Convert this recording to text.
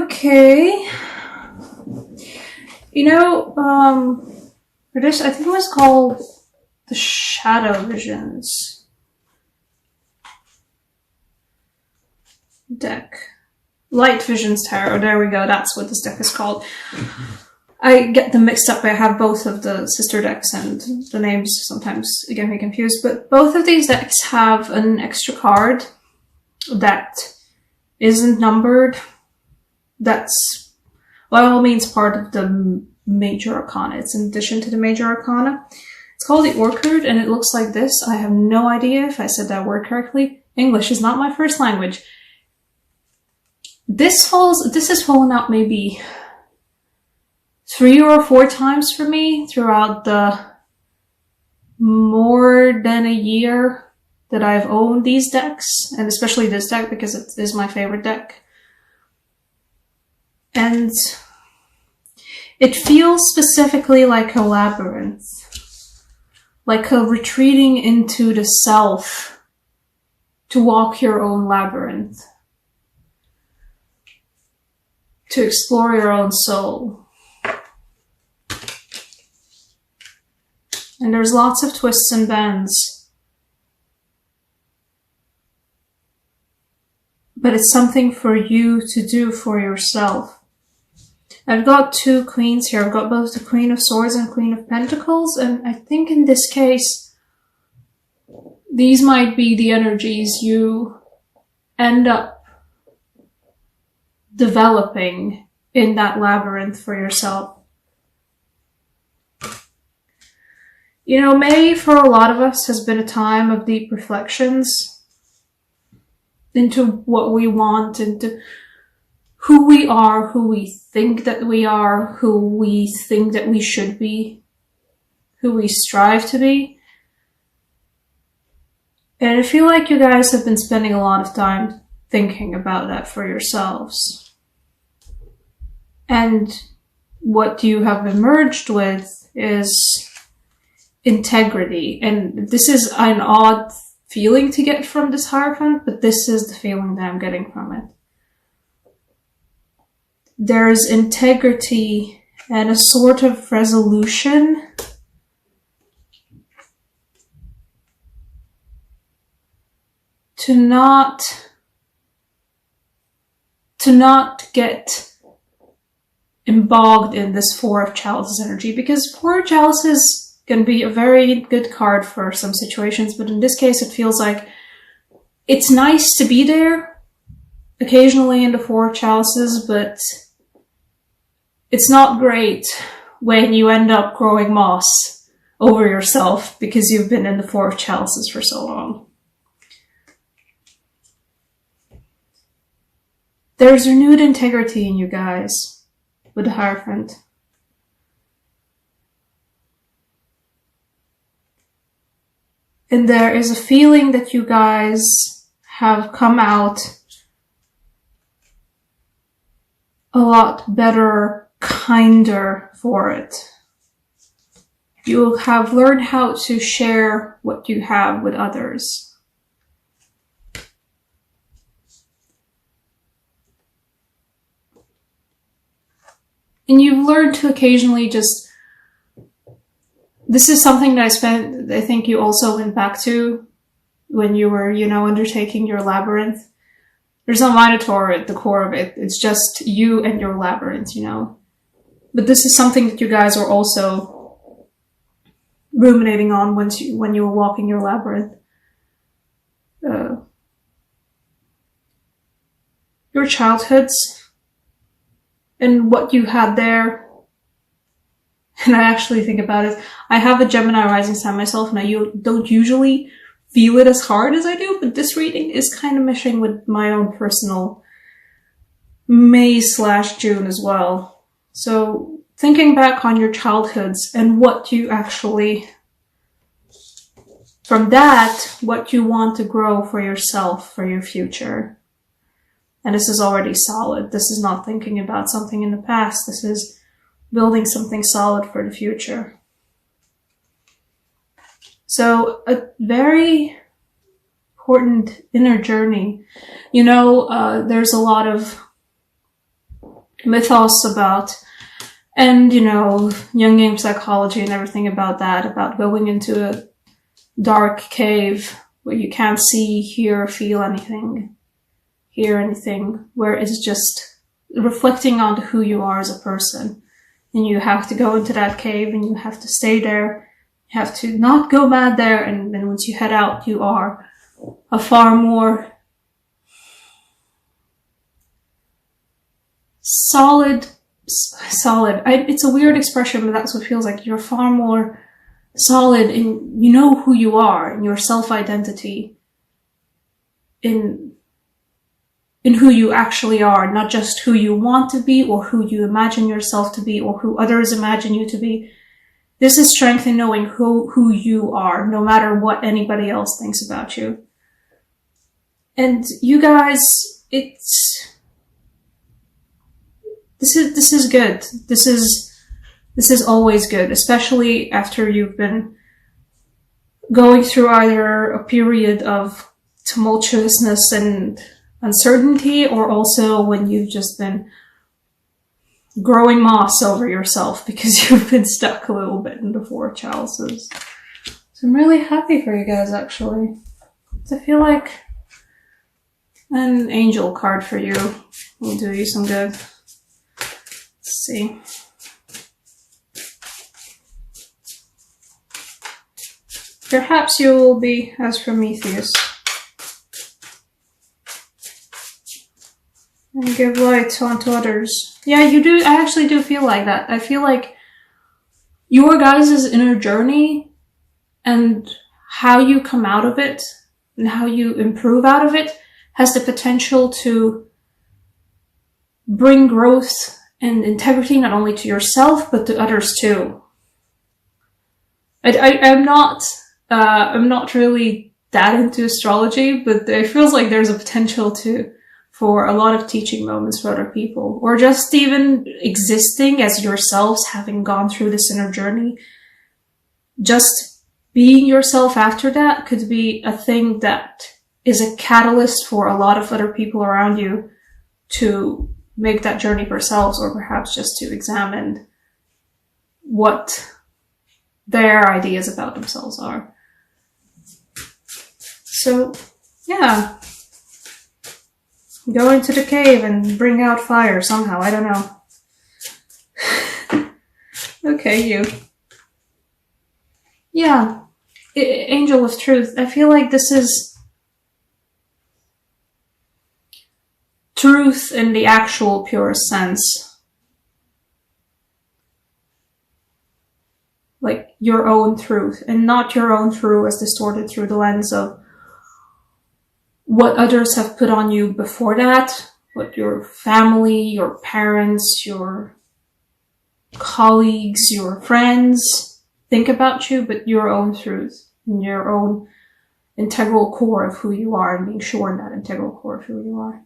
Okay. You know, for this, I think it was called the Shadow Visions deck. Light Visions Tarot, there we go, that's what this deck is called. I get them mixed up, I have both of the sister decks and the names sometimes get me confused, but both of these decks have an extra card that isn't numbered. That's by all means part of the major arcana. It's in addition to the major arcana. It's called the Orchard and it looks like this. I have no idea if I said that word correctly. English is not my first language. This has fallen out maybe 3 or 4 times for me throughout the more than a year that I've owned these decks, and especially this deck because it is my favorite deck. And it feels specifically like a labyrinth, like a retreating into the self to walk your own labyrinth, to explore your own soul. And there's lots of twists and bends. But it's something for you to do for yourself. I've got 2 queens here. I've got both the Queen of Swords and Queen of Pentacles. And I think in this case, these might be the energies you end up developing in that labyrinth for yourself. You know, May for a lot of us has been a time of deep reflections into what we want, into who we are, who we think that we are, who we think that we should be, who we strive to be. And I feel like you guys have been spending a lot of time thinking about that for yourselves. And what you have emerged with is integrity. And this is an odd feeling to get from this Hierophant, but this is the feeling that I'm getting from it. There's integrity and a sort of resolution to not get embogged in this 4 of Chalices energy, because 4 of Chalices can be a very good card for some situations, but in this case it feels like it's nice to be there occasionally in the 4 of Chalices, but it's not great when you end up growing moss over yourself because you've been in the 4 of Chalices for so long. There's renewed integrity in you guys with the Hierophant. And there is a feeling that you guys have come out a lot better, kinder for it. You have learned how to share what you have with others. And you've learned to occasionally just... This is something that I think you also went back to when you were, you know, undertaking your labyrinth. There's no Minotaur at the core of it. It's just you and your labyrinth, you know. But this is something that you guys are also ruminating on when you were walking your labyrinth. Your childhoods and what you had there. And I actually think about it. I have a Gemini rising sign myself, and I don't usually feel it as hard as I do, but this reading is kind of meshing with my own personal May/June as well. So thinking back on your childhoods and what you actually, from that, what you want to grow for yourself, for your future. And this is already solid. This is not thinking about something in the past. This is building something solid for the future. So a very important inner journey. You know, there's a lot of mythos about, and, you know, Jungian psychology and everything about that, about going into a dark cave where you can't see, hear, feel anything, hear anything, where it's just reflecting on who you are as a person. And you have to go into that cave and you have to stay there. You have to not go mad there, and then once you head out, you are a far more solid, it's a weird expression, but that's what it feels like. You're far more solid in, you know who you are, in your self-identity, in who you actually are, not just who you want to be or who you imagine yourself to be or who others imagine you to be. This is strength in knowing who you are, no matter what anybody else thinks about you. And you guys, this is good. This is always good, especially after you've been going through either a period of tumultuousness and uncertainty, or also when you've just been growing moss over yourself because you've been stuck a little bit in the four chalices. So I'm really happy for you guys, actually. I feel like an angel card for you will do you some good. Let's see. Perhaps you will be as Prometheus and give light onto others. Yeah, you do. I actually do feel like that. I feel like your guys' inner journey and how you come out of it and how you improve out of it has the potential to bring growth and integrity not only to yourself but to others too. I'm not really that into astrology, but it feels like there's a potential for a lot of teaching moments for other people, or just even existing as yourselves, having gone through this inner journey. Just being yourself after that could be a thing that is a catalyst for a lot of other people around you to make that journey for themselves, or perhaps just to examine what their ideas about themselves are. So, yeah. Go into the cave and bring out fire somehow, I don't know. Okay, you. Yeah. Angel of Truth. I feel like this is truth in the actual purest sense. Like your own truth, and not your own truth as distorted through the lens of what others have put on you before that, what your family, your parents, your colleagues, your friends think about you, but your own truth and your own integral core of who you are, and being sure in that integral core of who you are.